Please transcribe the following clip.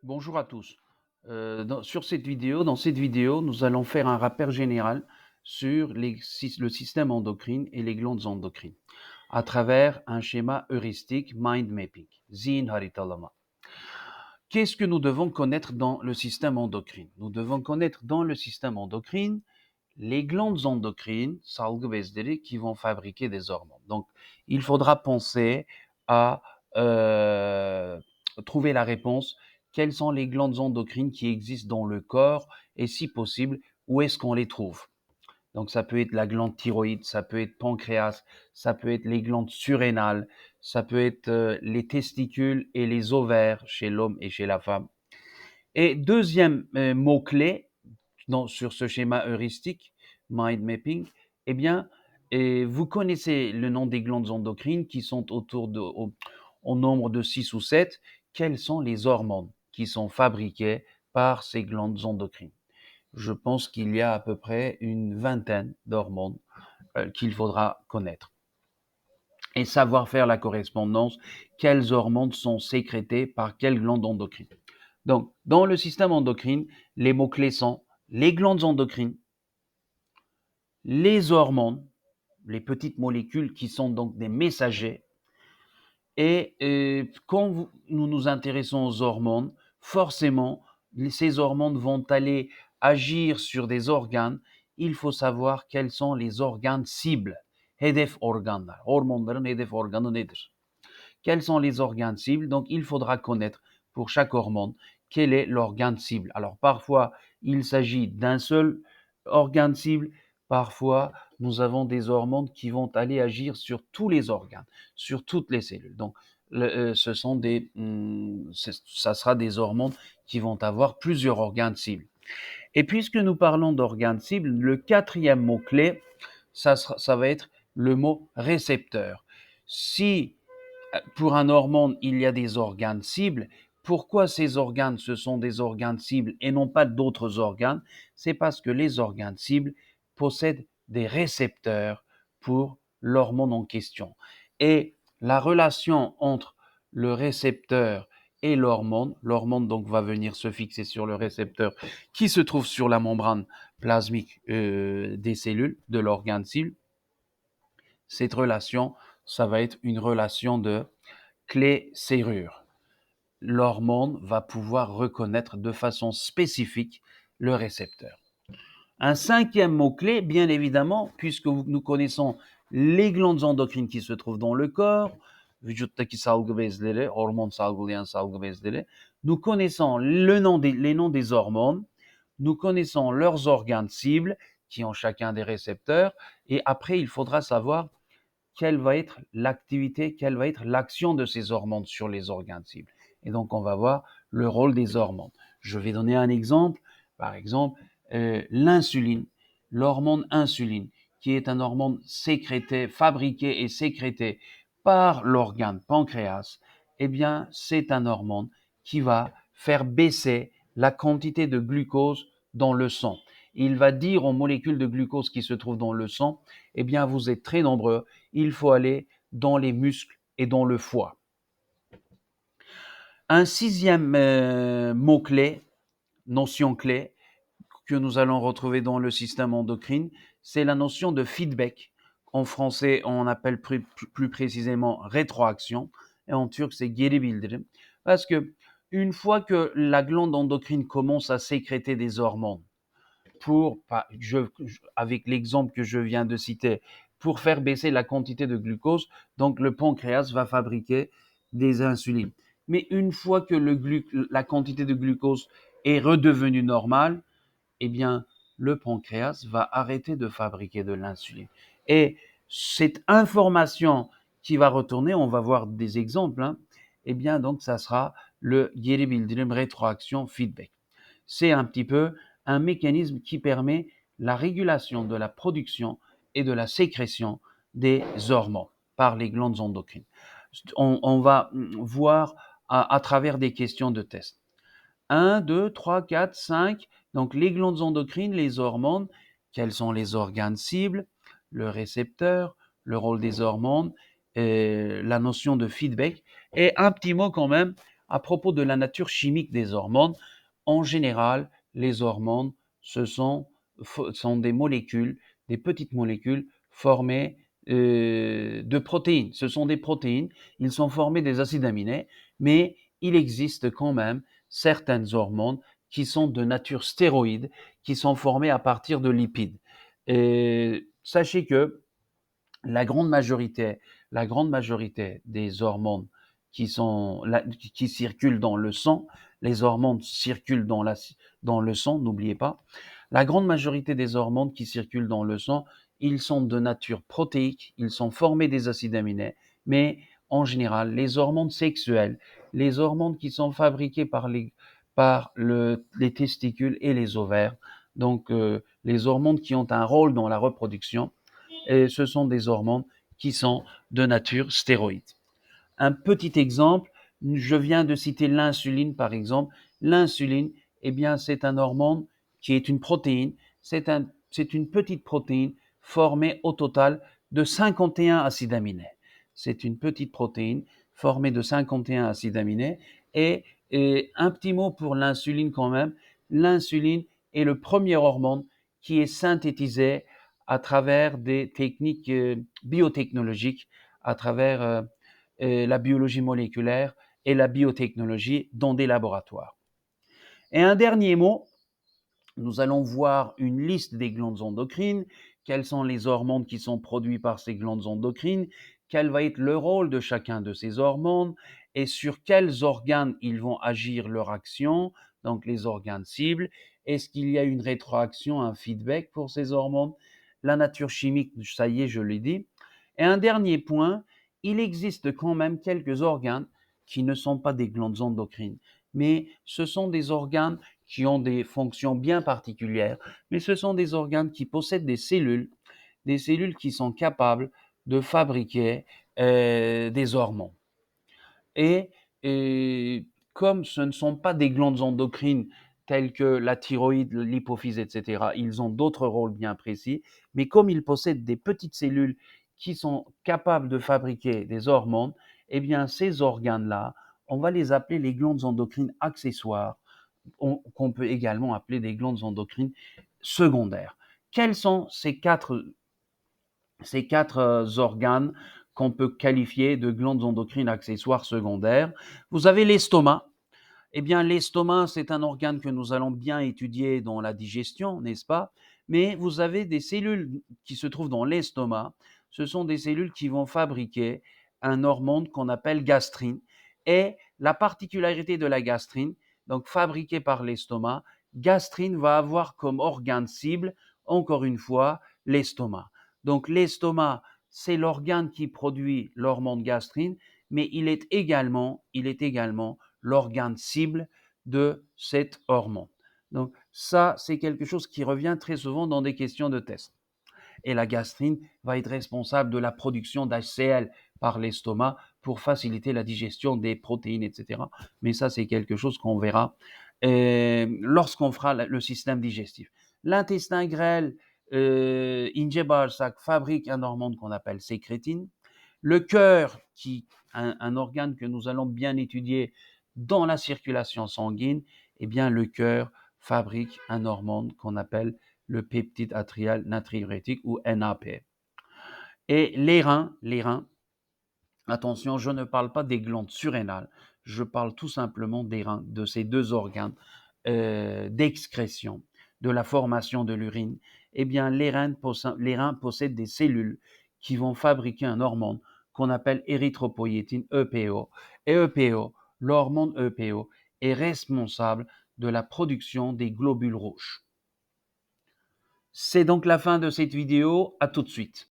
Bonjour à tous. Dans cette vidéo, nous allons faire un rappel général sur le système endocrine et les glandes endocrines à travers un schéma heuristique mind mapping, zihin haritalama. Qu'est-ce que nous devons connaître dans le système endocrine? Nous devons connaître dans le système endocrine les glandes endocrines, salgı bezleri, qui vont fabriquer des hormones. Donc, il faudra penser à trouver la réponse. Quelles sont les glandes endocrines qui existent dans le corps et si possible, où est-ce qu'on les trouve? Donc, ça peut être la glande thyroïde, ça peut être pancréas, ça peut être les glandes surrénales, ça peut être les testicules et les ovaires chez l'homme et chez la femme. Et deuxième mot-clé sur ce schéma heuristique, mind mapping, eh bien, vous connaissez le nom des glandes endocrines qui sont au nombre de 6 ou 7. Quelles sont les hormones qui sont fabriquées par ces glandes endocrines? Je pense qu'il y a à peu près une vingtaine d'hormones qu'il faudra connaître et savoir faire la correspondance, quelles hormones sont sécrétées par quelle glande endocrine. Donc, dans le système endocrine, les mots-clés sont les glandes endocrines, les hormones, les petites molécules qui sont donc des messagers. Et quand nous nous intéressons aux hormones, forcément, ces hormones vont aller agir sur des organes. Il faut savoir quels sont les organes cibles. Hedef organlar. Hormonların hedef organı nedir? Quels sont les organes cibles? Donc, il faudra connaître pour chaque hormone quel est l'organe cible. Alors, parfois, il s'agit d'un seul organe cible. Parfois, nous avons des hormones qui vont aller agir sur tous les organes, sur toutes les cellules. Donc, ça sera des hormones qui vont avoir plusieurs organes cibles. Et puisque nous parlons d'organes cibles, le quatrième mot-clé, ça va être le mot récepteur. Si pour un hormone, il y a des organes cibles. Pourquoi ces organes, ce sont des organes cibles et non pas d'autres organes? C'est parce que les organes cibles possèdent des récepteurs pour l'hormone en question. Et la relation entre le récepteur et l'hormone donc va venir se fixer sur le récepteur qui se trouve sur la membrane plasmique des cellules de l'organe cible. Cette relation, ça va être une relation de clé-serrure. L'hormone va pouvoir reconnaître de façon spécifique le récepteur. Un cinquième mot-clé, bien évidemment, puisque nous connaissons les glandes endocrines qui se trouvent dans le corps, vücuttaki salgı bezleri, hormone salgılayan salgı bezleri, nous connaissons les noms des hormones, nous connaissons leurs organes cibles qui ont chacun des récepteurs, et après il faudra savoir quelle va être l'activité, quelle va être l'action de ces hormones sur les organes cibles. Et donc, on va voir le rôle des hormones. Je vais donner un exemple. Par exemple, l'insuline, l'hormone insuline, qui est un hormone sécrété, fabriqué et sécrété par l'organe pancréas, eh bien, c'est un hormone qui va faire baisser la quantité de glucose dans le sang. Il va dire aux molécules de glucose qui se trouvent dans le sang, eh bien, vous êtes très nombreux, il faut aller dans les muscles et dans le foie. Un sixième mot-clé, notion clé, que nous allons retrouver dans le système endocrine, c'est la notion de feedback. En français, on appelle plus précisément rétroaction, et en turc, c'est geri bildirim. Parce que une fois que la glande endocrine commence à sécréter des hormones, avec l'exemple que je viens de citer, pour faire baisser la quantité de glucose, donc le pancréas va fabriquer des insulines. Mais une fois que la quantité de glucose est redevenue normale, eh bien, le pancréas va arrêter de fabriquer de l'insuline. Et cette information qui va retourner, on va voir des exemples, eh bien, donc, ça sera le geri bildirim rétroaction feedback. C'est un petit peu un mécanisme qui permet la régulation de la production et de la sécrétion des hormones par les glandes endocrines. On va voir à travers des questions de test. 1, 2, 3, 4, 5. Donc, les glandes endocrines, les hormones, quels sont les organes cibles, le récepteur, le rôle des hormones, la notion de feedback. Et un petit mot quand même à propos de la nature chimique des hormones. En général, les hormones, ce sont des molécules, des petites molécules formées de protéines. Ce sont des protéines, ils sont formés des acides aminés, mais il existe quand même certaines hormones qui sont de nature stéroïde, qui sont formées à partir de lipides. Et sachez que la grande majorité des hormones qui circulent dans le sang, les hormones circulent dans le sang, n'oubliez pas, la grande majorité des hormones qui circulent dans le sang, ils sont de nature protéique, ils sont formés des acides aminés, mais en général, les hormones sexuelles, les hormones qui sont fabriquées les testicules et les ovaires, donc les hormones qui ont un rôle dans la reproduction, et ce sont des hormones qui sont de nature stéroïde. Un petit exemple, je viens de citer l'insuline par exemple. L'insuline, eh bien, c'est un hormone qui est une protéine. C'est une petite protéine formée au total de 51 acides aminés. C'est une petite protéine formée de 51 acides aminés. Et un petit mot pour l'insuline quand même. L'insuline est le premier hormone qui est synthétisé à travers des techniques biotechnologiques, à travers la biologie moléculaire et la biotechnologie dans des laboratoires. Et un dernier mot, nous allons voir une liste des glandes endocrines, quelles sont les hormones qui sont produites par ces glandes endocrines, quel va être le rôle de chacun de ces hormones et sur quels organes ils vont agir leur action, donc les organes cibles. Est-ce qu'il y a une rétroaction, un feedback pour ces hormones? La nature chimique, ça y est, je l'ai dit. Et un dernier point, il existe quand même quelques organes qui ne sont pas des glandes endocrines, mais ce sont des organes qui ont des fonctions bien particulières, mais ce sont des organes qui possèdent des cellules qui sont capables de fabriquer des hormones. Et, et comme ce ne sont pas des glandes endocrines telles que la thyroïde, l'hypophyse, etc., ils ont d'autres rôles bien précis, mais comme ils possèdent des petites cellules qui sont capables de fabriquer des hormones, eh bien ces organes-là, on va les appeler les glandes endocrines accessoires, qu'on peut également appeler des glandes endocrines secondaires. Quels sont ces quatre organes qu'on peut qualifier de glandes endocrines accessoires secondaires? Vous avez l'estomac. Eh bien, l'estomac, c'est un organe que nous allons bien étudier dans la digestion, n'est-ce pas? Mais vous avez des cellules qui se trouvent dans l'estomac. Ce sont des cellules qui vont fabriquer un hormone qu'on appelle gastrine. Et la particularité de la gastrine, donc fabriquée par l'estomac, gastrine va avoir comme organe cible, encore une fois, l'estomac. Donc l'estomac, c'est l'organe qui produit l'hormone gastrine, mais il est également l'organe cible de cette hormone. Donc ça, c'est quelque chose qui revient très souvent dans des questions de test. Et la gastrine va être responsable de la production d'HCl par l'estomac pour faciliter la digestion des protéines, etc. Mais ça, c'est quelque chose qu'on verra lorsqu'on fera le système digestif. L'intestin grêle, ince bağırsak, fabrique un hormone qu'on appelle sécrétine. Le cœur, un organe que nous allons bien étudier dans la circulation sanguine, eh bien le cœur fabrique un hormone qu'on appelle le peptide atrial natriurétique ou NAP. Et les reins, attention, je ne parle pas des glandes surrénales, je parle tout simplement des reins, de ces deux organes d'excrétion, de la formation de l'urine. Eh bien, les reins possèdent des cellules qui vont fabriquer un hormone qu'on appelle érythropoïétine, EPO. Et EPO, l'hormone EPO, est responsable de la production des globules rouges. C'est donc la fin de cette vidéo. À tout de suite.